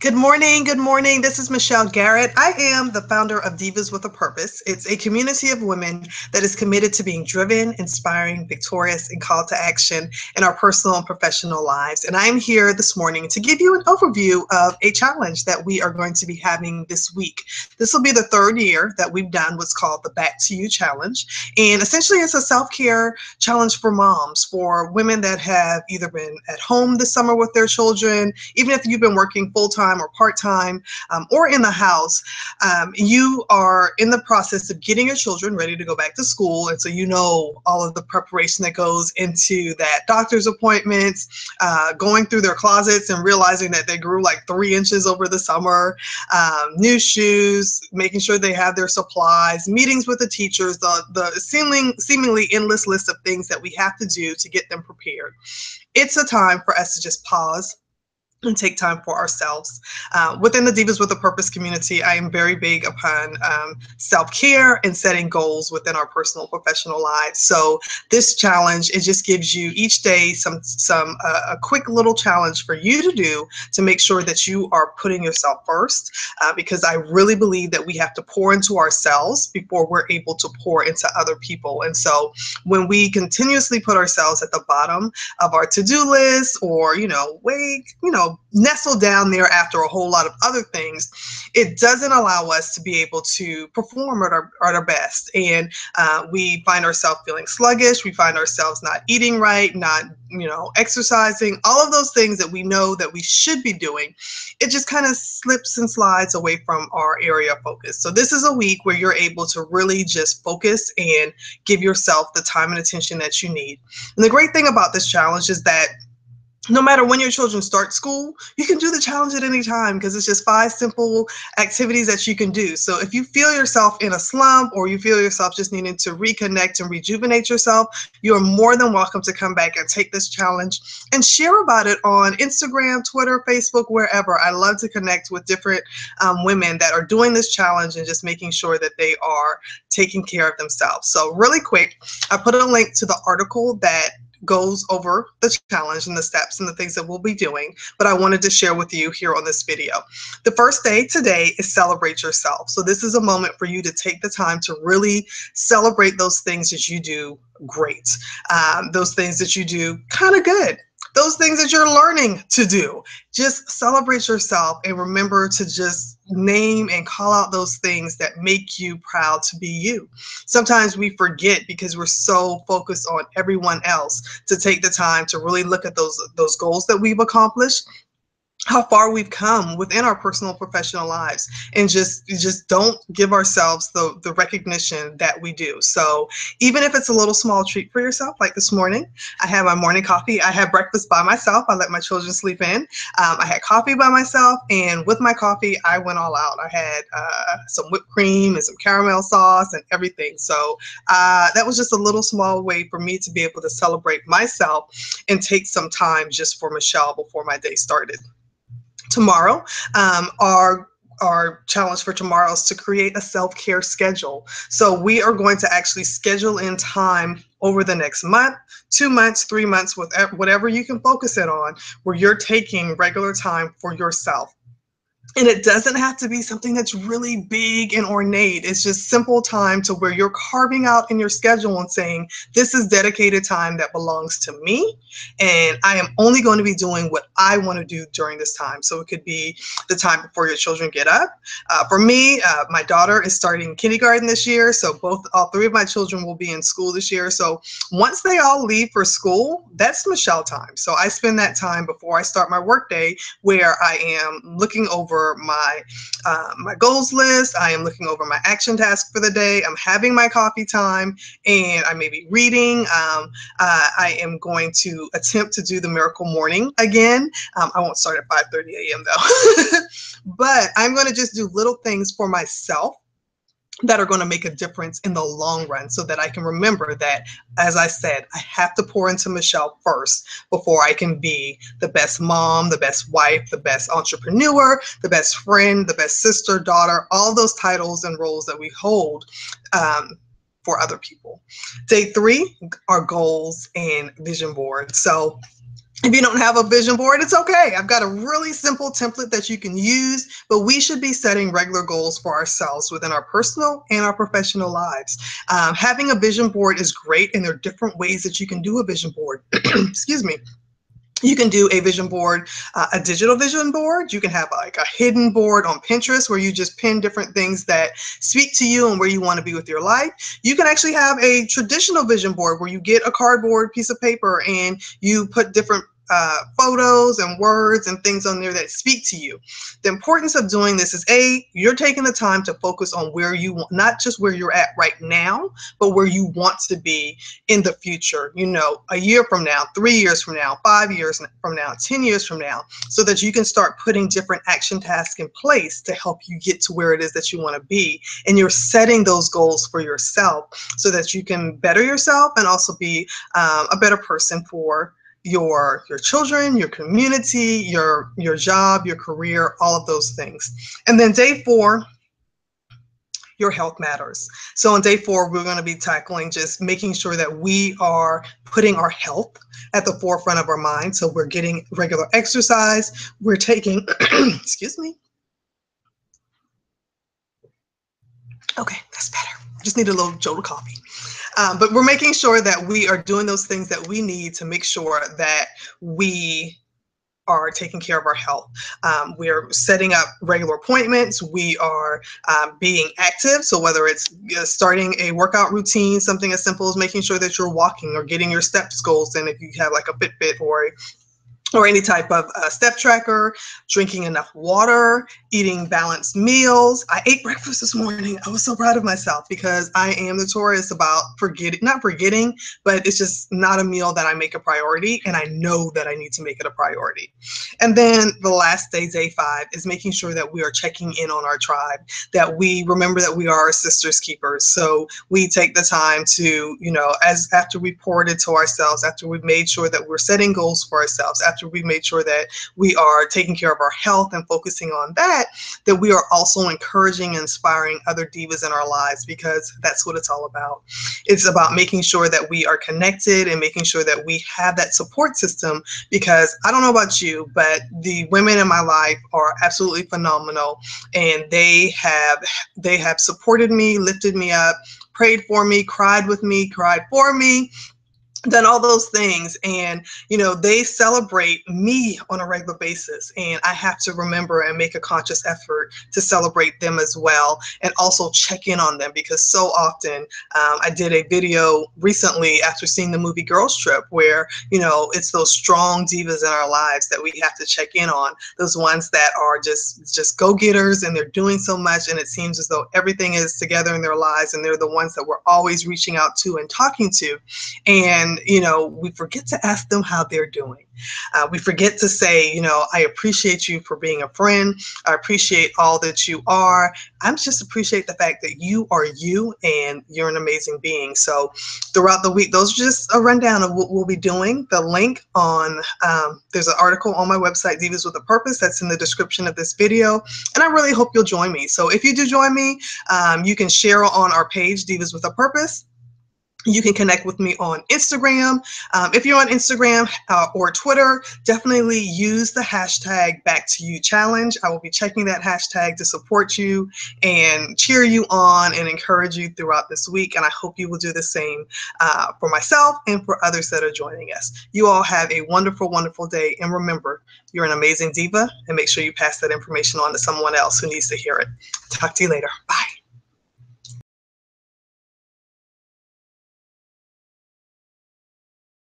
Good morning. Good morning. This is Michelle Garrett. I am the founder of Divas with a Purpose. It's a community of women that is committed to being driven, inspiring, victorious, and called to action in our personal and professional lives. And I'm here this morning to give you an overview of a challenge that we are going to be having this week. This will be the third year that we've done what's called the Back to You Challenge. And essentially, it's a self-care challenge for moms, for women that have either been at home this summer with their children, even if you've been working full-time or part-time, or in the house. You are in the process of getting your children ready to go back to school, and so you know all of the preparation that goes into that: doctor's appointments, going through their closets and realizing that they grew like 3 inches over the summer, new shoes, making sure they have their supplies, meetings with the teachers, the seemingly endless list of things that we have to do to get them prepared. It's a time for us to just pause and take time for ourselves. Within the Divas with a Purpose community, I am very big upon self-care and setting goals within our personal and professional lives. So this challenge, it just gives you each day a quick little challenge for you to do to make sure that you are putting yourself first, because I really believe that we have to pour into ourselves before we're able to pour into other people. And so when we continuously put ourselves at the bottom of our to-do list, or nestle down there after a whole lot of other things, it doesn't allow us to be able to perform at our best. And we find ourselves feeling sluggish. We find ourselves not eating right, not exercising, all of those things that we know that we should be doing. It just kind of slips and slides away from our area of focus. So this is a week where you're able to really just focus and give yourself the time and attention that you need. And the great thing about this challenge is that no matter when your children start school, you can do the challenge at any time, because it's just 5 simple activities that you can do. So if you feel yourself in a slump, or you feel yourself just needing to reconnect and rejuvenate yourself, you are more than welcome to come back and take this challenge and share about it on Instagram, Twitter, Facebook, wherever. I love to connect with different women that are doing this challenge and just making sure that they are taking care of themselves. So really quick, I put a link to the article that goes over the challenge and the steps and the things that we'll be doing, but I wanted to share with you here on this video. The first day today is celebrate yourself. So this is a moment for you to take the time to really celebrate those things that you do great, those things that you do kind of good, those things that you're learning to do. Just celebrate yourself and remember to just name and call out those things that make you proud to be you. Sometimes we forget, because we're so focused on everyone else, to take the time to really look at those goals that we've accomplished, how far we've come within our personal and professional lives, and just don't give ourselves the recognition that we do. So even if it's a little small treat for yourself, like this morning, I had my morning coffee. I had breakfast by myself. I let my children sleep in. I had coffee by myself, and with my coffee, I went all out. I had some whipped cream and some caramel sauce and everything. So that was just a little small way for me to be able to celebrate myself and take some time just for Michelle before my day started. Tomorrow, our challenge for tomorrow is to create a self-care schedule. So we are going to actually schedule in time over the next month, 2 months, 3 months, whatever you can focus it on, where you're taking regular time for yourself. And it doesn't have to be something that's really big and ornate. It's just simple time to where you're carving out in your schedule and saying, this is dedicated time that belongs to me, and I am only going to be doing what I want to do during this time. So it could be the time before your children get up. For me, my daughter is starting kindergarten this year, so all 3 of my children will be in school this year. So once they all leave for school, that's Michelle time. So I spend that time before I start my work day, where I am looking over my goals list. I am looking over my action task for the day. I'm having my coffee time, and I may be reading. I am going to attempt to do the Miracle Morning again. I won't start at 5:30 a.m. though, but I'm going to just do little things for myself that are going to make a difference in the long run, so that I can remember that, as I said, I have to pour into Michelle first before I can be the best mom, the best wife, the best entrepreneur, the best friend, the best sister, daughter, all those titles and roles that we hold for other people. Day 3 are goals and vision boards. So If you don't have a vision board, it's okay. I've got a really simple template that you can use, but we should be setting regular goals for ourselves within our personal and our professional lives. Having a vision board is great, and there are different ways that you can do a vision board. Excuse me. You can do a vision board, a digital vision board. You can have like a hidden board on Pinterest where you just pin different things that speak to you and where you want to be with your life. You can actually have a traditional vision board where you get a cardboard piece of paper and you put different photos and words and things on there that speak to you. The importance of doing this is you're taking the time to focus on where you want, not just where you're at right now, but where you want to be in the future, a year from now, 3 years from now, 5 years from now, 10 years from now, so that you can start putting different action tasks in place to help you get to where it is that you want to be. And you're setting those goals for yourself so that you can better yourself and also be a better person for your children, your community, your job, your career, all of those things. And then day 4, your health matters. So on day 4, we're going to be tackling just making sure that we are putting our health at the forefront of our mind. So we're getting regular exercise. We're taking, excuse me. Okay, that's better. Just need a little jolt of coffee. But we're making sure that we are doing those things that we need to make sure that we are taking care of our health. We're setting up regular appointments. We are being active. So whether it's starting a workout routine, something as simple as making sure that you're walking or getting your steps goals in if you have like a Fitbit or any type of step tracker, drinking enough water, eating balanced meals. I ate breakfast this morning. I was so proud of myself because I am notorious about not forgetting, but it's just not a meal that I make a priority, and I know that I need to make it a priority. And then the last day, day 5, is making sure that we are checking in on our tribe, that we remember that we are our sisters keepers. So we take the time to, after we poured into ourselves, after we've made sure that we're setting goals for ourselves, after we made sure that we are taking care of our health and focusing on that we are also encouraging and inspiring other divas in our lives, because that's what it's all about. It's about making sure that we are connected and making sure that we have that support system, because I don't know about you, but the women in my life are absolutely phenomenal, and they have supported me, lifted me up, prayed for me, cried with me, cried for me, done all those things, and they celebrate me on a regular basis, and I have to remember and make a conscious effort to celebrate them as well, and also check in on them, because so often I did a video recently after seeing the movie Girls Trip where it's those strong divas in our lives that we have to check in on, those ones that are just go-getters, and they're doing so much, and it seems as though everything is together in their lives, and they're the ones that we're always reaching out to and talking to, and we forget to ask them how they're doing. We forget to say, I appreciate you for being a friend. I appreciate all that you are. I just appreciate the fact that you are you and you're an amazing being. So throughout the week, those are just a rundown of what we'll be doing. The link on, there's an article on my website, Divas with a Purpose, that's in the description of this video. And I really hope you'll join me. So if you do join me, you can share on our page, Divas with a Purpose. You can connect with me on Instagram. If you're on Instagram or Twitter, definitely use the hashtag #BackToYouChallenge. I will be checking that hashtag to support you and cheer you on and encourage you throughout this week. And I hope you will do the same for myself and for others that are joining us. You all have a wonderful, wonderful day. And remember, you're an amazing diva, and make sure you pass that information on to someone else who needs to hear it. Talk to you later. Bye.